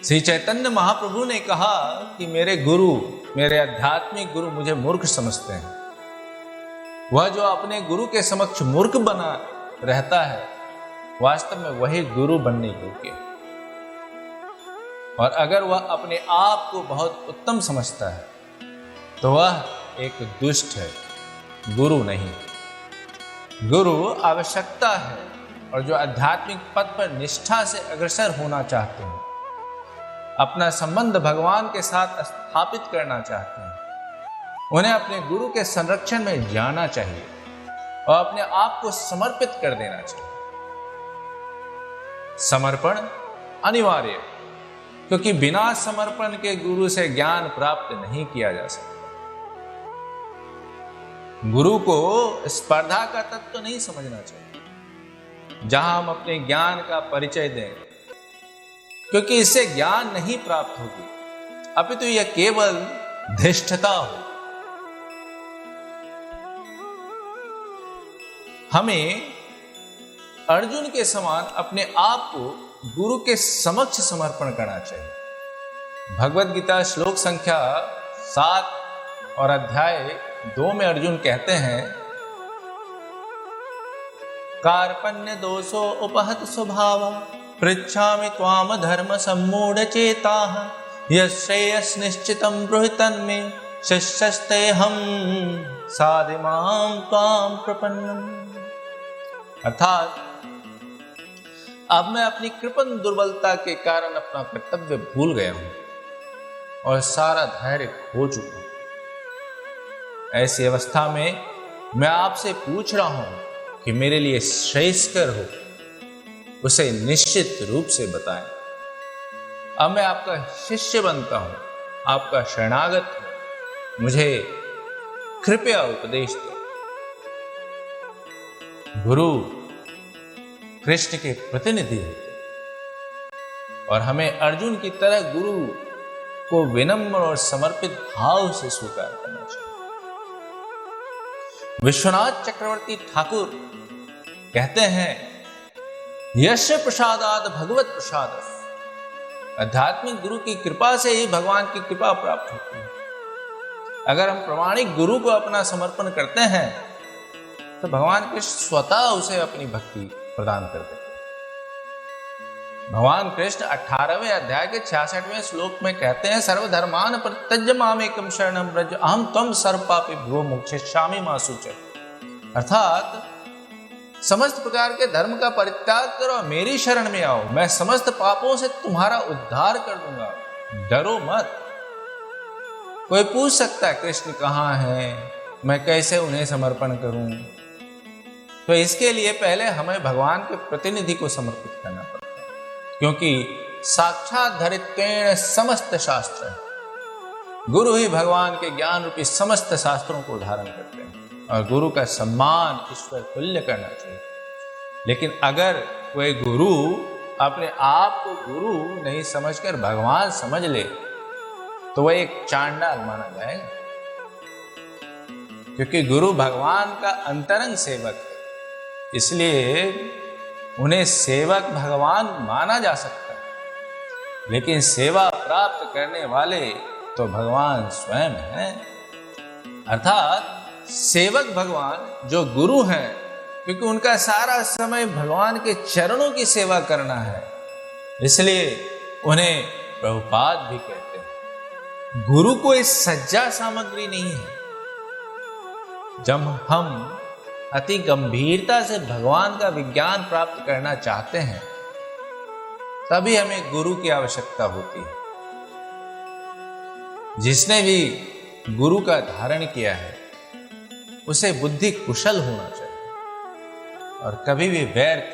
श्री चैतन्य महाप्रभु ने कहा कि मेरे गुरु, मेरे आध्यात्मिक गुरु मुझे मूर्ख समझते हैं। वह जो अपने गुरु के समक्ष मूर्ख बना रहता है, वास्तव में वही गुरु बनने योग्य है। और अगर वह अपने आप को बहुत उत्तम समझता है तो वह एक दुष्ट है, गुरु नहीं। गुरु आवश्यकता है, और जो आध्यात्मिक पथ पर निष्ठा से अग्रसर होना चाहते हैं, अपना संबंध भगवान के साथ स्थापित करना चाहते हैं, उन्हें अपने गुरु के संरक्षण में जाना चाहिए और अपने आप को समर्पित कर देना चाहिए। समर्पण अनिवार्य, क्योंकि बिना समर्पण के गुरु से ज्ञान प्राप्त नहीं किया जा सकता। गुरु को स्पर्धा का तत्व नहीं समझना चाहिए जहां हम अपने ज्ञान का परिचय दें, क्योंकि इससे ज्ञान नहीं प्राप्त होगी, अपितु यह केवल धृष्टता हो। हमें अर्जुन के समान अपने आप को गुरु के समक्ष समर्पण करना चाहिए। भगवत गीता श्लोक संख्या 7 और अध्याय 2 में अर्जुन कहते हैं, कार्पण्य दोषो उपहत स्वभाव पृच्छामि त्वाम धर्म सम्मूढ़ चेताः यश्रेयस् निश्चितं ब्रूहितं मे शिष्यस्ते हम साधिमां त्वां प्रपन्नम्। अर्थात अब मैं अपनी कृपण दुर्बलता के कारण अपना कर्तव्य भूल गया हूं और सारा धैर्य खो चुका हूं। ऐसी अवस्था में मैं आपसे पूछ रहा हूं कि मेरे लिए श्रेयस्कर हो, उसे निश्चित रूप से बताएं। अब मैं आपका शिष्य बनता हूं, आपका शरणागत हूं, मुझे कृपया उपदेश दें। गुरु कृष्ण के प्रतिनिधि होते और हमें अर्जुन की तरह गुरु को विनम्र और समर्पित भाव से स्वीकार करना चाहिए। विश्वनाथ चक्रवर्ती ठाकुर कहते हैं, यश प्रसादाद भगवत प्रसाद। आध्यात्मिक गुरु की कृपा से ही भगवान की कृपा प्राप्त होती है। अगर हम प्रामाणिक गुरु को अपना समर्पण करते हैं तो भगवान कृष्ण स्वतः उसे अपनी भक्ति प्रदान कर देते हैं। भगवान कृष्ण 18वें अध्याय के 66वें श्लोक में कहते हैं, सर्वधर्मान परित्यज्य मामेकं शरणं व्रज अहम त्वं सर्वपापेभ्यो मोक्षयिष्यामि मा शुचः। अर्थात समस्त प्रकार के धर्म का परित्याग करो, मेरी शरण में आओ, मैं समस्त पापों से तुम्हारा उद्धार कर दूंगा, डरो मत। कोई पूछ सकता है कृष्ण कहाँ हैं, मैं कैसे उन्हें समर्पण करूं? तो इसके लिए पहले हमें भगवान के प्रतिनिधि को समर्पित करना पड़ता है, क्योंकि साक्षात धरित्वेन समस्त शास्त्र है। गुरु ही भगवान के ज्ञान रूपी समस्त शास्त्रों को धारण करते हैं और गुरु का सम्मान ईश्वर तुल्य करना चाहिए। लेकिन अगर कोई गुरु अपने आप को गुरु नहीं समझकर भगवान समझ ले तो वह एक चांडाल माना जाएगा, क्योंकि गुरु भगवान का अंतरंग सेवक है, इसलिए उन्हें सेवक भगवान माना जा सकता है। लेकिन सेवा प्राप्त करने वाले तो भगवान स्वयं हैं। अर्थात सेवक भगवान जो गुरु हैं, क्योंकि उनका सारा समय भगवान के चरणों की सेवा करना है, इसलिए उन्हें प्रभुपाद भी कहते हैं। गुरु कोई सज्जा सामग्री नहीं है। जब हम अति गंभीरता से भगवान का विज्ञान प्राप्त करना चाहते हैं, तभी हमें गुरु की आवश्यकता होती है। जिसने भी गुरु का धारण किया है उसे बुद्धि कुशल होना चाहिए और कभी भी व्यर्थ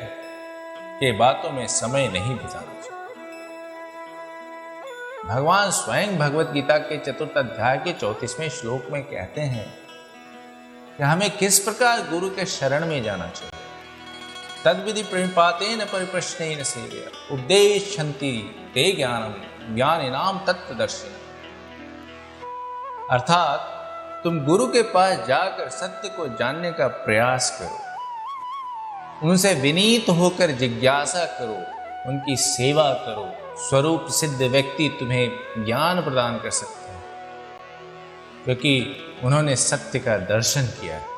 के बातों में समय नहीं बिताना चाहिए। भगवान स्वयं भगवत गीता के 4th अध्याय के 34वें श्लोक में कहते हैं कि हमें किस प्रकार गुरु के शरण में जाना चाहिए। तद्विधि प्रणिपातेन परिप्रश्नेन सेवया उपदेशन्ति ते ज्ञानम ज्ञानिनाम तत्त्वदर्शिनः। अर्थात तुम गुरु के पास जाकर सत्य को जानने का प्रयास करो, उनसे विनीत होकर जिज्ञासा करो, उनकी सेवा करो, स्वरूप सिद्ध व्यक्ति तुम्हें ज्ञान प्रदान कर सकते हैं, क्योंकि उन्होंने सत्य का दर्शन किया है।